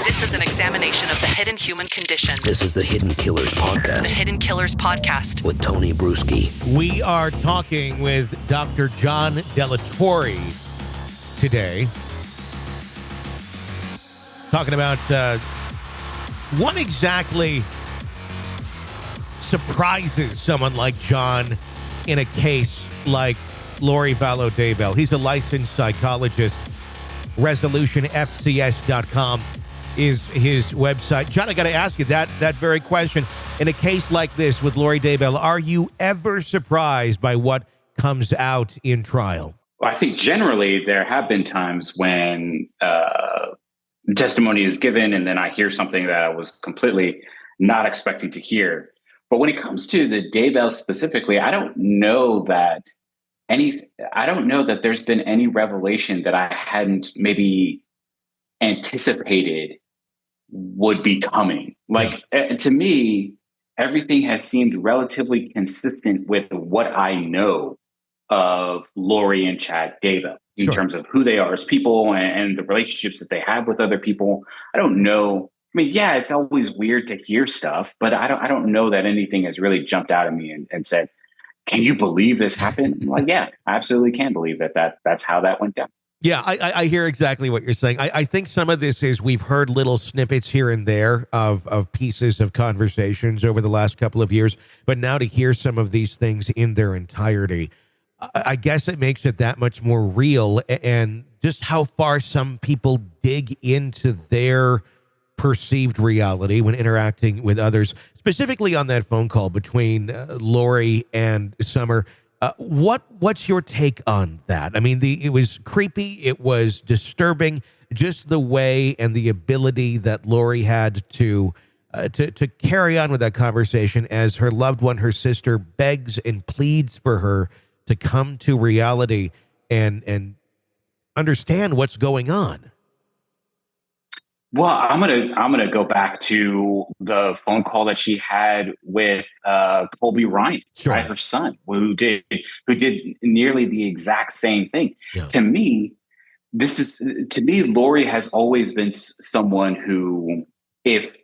This is an examination of the hidden human condition. This is the Hidden Killers Podcast. The Hidden Killers Podcast. With Tony Bruschi. We are talking with Dr. John Delatorre today. Talking about what exactly surprises someone like John in a case like Lori Vallow Daybell. He's a licensed psychologist. ResolutionFCS.com is his website. John, I got to ask you that very question. In a case like this with Lori Daybell, are you ever surprised by what comes out in trial? Well, I think generally there have been times when testimony is given and then I hear something that I was completely not expecting to hear. But when it comes to the Daybell specifically, I don't know that there's been any revelation that I hadn't maybe anticipated would be coming. Like, to me, everything has seemed relatively consistent with what I know of Lori and Chad Daybell in terms of who they are as people and the relationships that they have with other people. I don't know. I mean, yeah, it's always weird to hear stuff, but I don't know that anything has really jumped out at me and said, can you believe this happened? I'm like, yeah, I absolutely can believe that's how that went down. Yeah, I hear exactly what you're saying. I think some of this is we've heard little snippets here and there of pieces of conversations over the last couple of years, but now to hear some of these things in their entirety, I guess it makes it that much more real, and just how far some people dig into their perceived reality when interacting with others, specifically on that phone call between Lori and Summer. What's your take on that? I mean, it was creepy. It was disturbing. Just the way and the ability that Lori had to carry on with that conversation as her loved one, her sister, begs and pleads for her to come to reality and understand what's going on. Well, I'm gonna go back to the phone call that she had with Colby Ryan, right, her son, who did nearly the exact same thing. Yeah. To me, Lori has always been someone who, if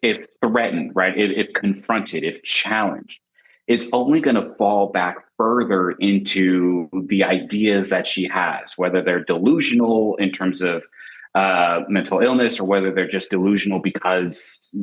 threatened, right, if confronted, if challenged, is only going to fall back further into the ideas that she has, whether they're delusional in terms of mental illness, or whether they're just delusional because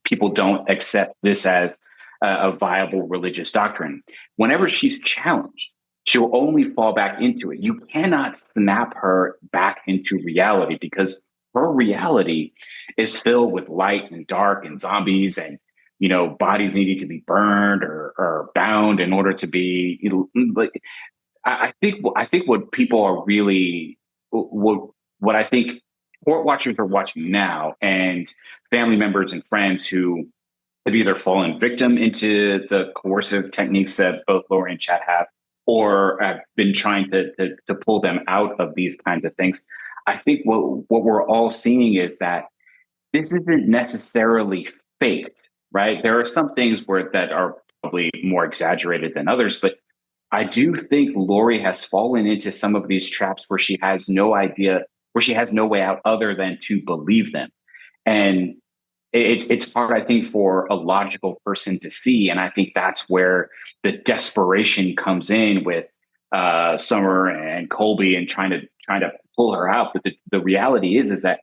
people don't accept this as a viable religious doctrine. Whenever she's challenged, she'll only fall back into it. You cannot snap her back into reality because her reality is filled with light and dark and zombies and, bodies needing to be burned or bound in order to be, I think what people are really, what I think court watchers are watching now, and family members and friends who have either fallen victim into the coercive techniques that both Lori and Chad have, or have been trying to pull them out of these kinds of things. I think what we're all seeing is that this isn't necessarily faked, right? There are some things that are probably more exaggerated than others, but I do think Lori has fallen into some of these traps where she has no idea, where she has no way out other than to believe them. And it's hard, I think, for a logical person to see. And I think that's where the desperation comes in with Summer and Colby and trying to pull her out. But the reality is that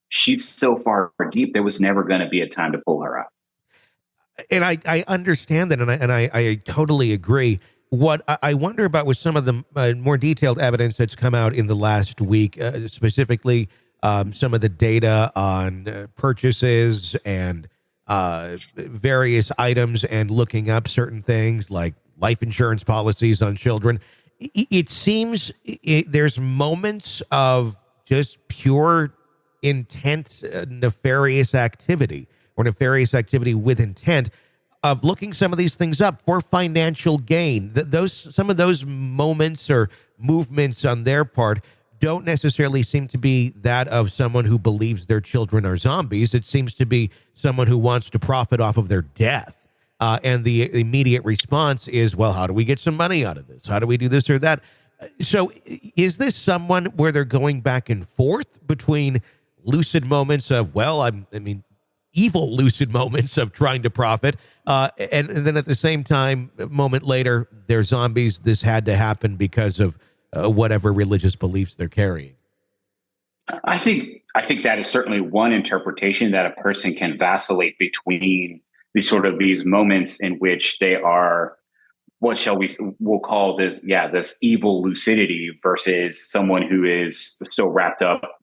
she's so far deep, there was never going to be a time to pull her out. And I understand that, and I totally agree. What I wonder about with some of the more detailed evidence that's come out in the last week, specifically some of the data on purchases and various items and looking up certain things like life insurance policies on children. It seems there's moments of just pure intent, nefarious activity or nefarious activity with intent of looking some of these things up for financial gain. Some of those moments or movements on their part don't necessarily seem to be that of someone who believes their children are zombies. It seems to be someone who wants to profit off of their death. And the immediate response is, well, how do we get some money out of this? How do we do this or that? So is this someone where they're going back and forth between lucid moments of, evil lucid moments of trying to profit. And then at the same time, a moment later, they're zombies. This had to happen because of whatever religious beliefs they're carrying. I think that is certainly one interpretation, that a person can vacillate between these moments in which they are, we'll call this evil lucidity, versus someone who is still wrapped up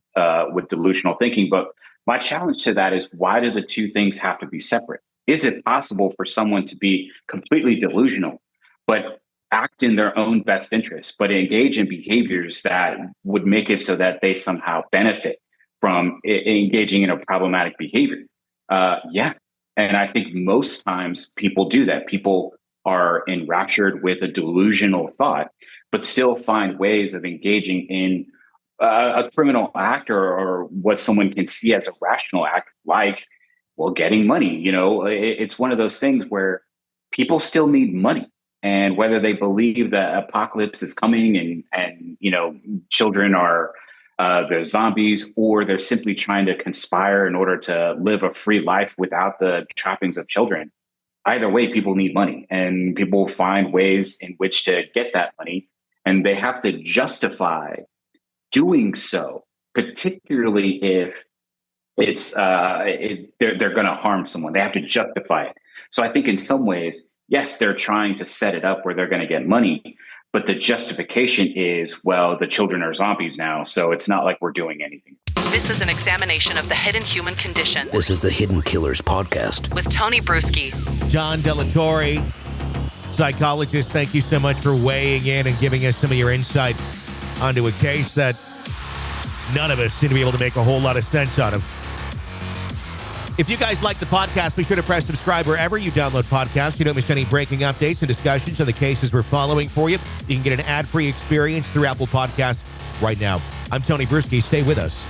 with delusional thinking. But my challenge to that is, why do the two things have to be separate? Is it possible for someone to be completely delusional, but act in their own best interest, but engage in behaviors that would make it so that they somehow benefit from engaging in a problematic behavior? Yeah. And I think most times people do that. People are enraptured with a delusional thought, but still find ways of engaging in a criminal act or what someone can see as a rational act, like, getting money. It's one of those things where people still need money. And whether they believe the apocalypse is coming and children are they're zombies, or they're simply trying to conspire in order to live a free life without the trappings of children, either way, people need money, and people find ways in which to get that money, and they have to justify doing so, particularly if it's they're going to harm someone. They have to justify it. So I think in some ways, yes, they're trying to set it up where they're going to get money, but the justification is, the children are zombies now, so it's not like we're doing anything. This is an examination of the hidden human condition. This is the Hidden Killers Podcast With Tony Bruschi. John Delatorre, psychologist, thank you so much for weighing in and giving us some of your insight onto a case that none of us seem to be able to make a whole lot of sense out of. If you guys like the podcast, be sure to press subscribe wherever you download podcasts. You don't miss any breaking updates and discussions on the cases we're following for you. You can get an ad-free experience through Apple Podcasts right now. I'm Tony Bruschi. Stay with us.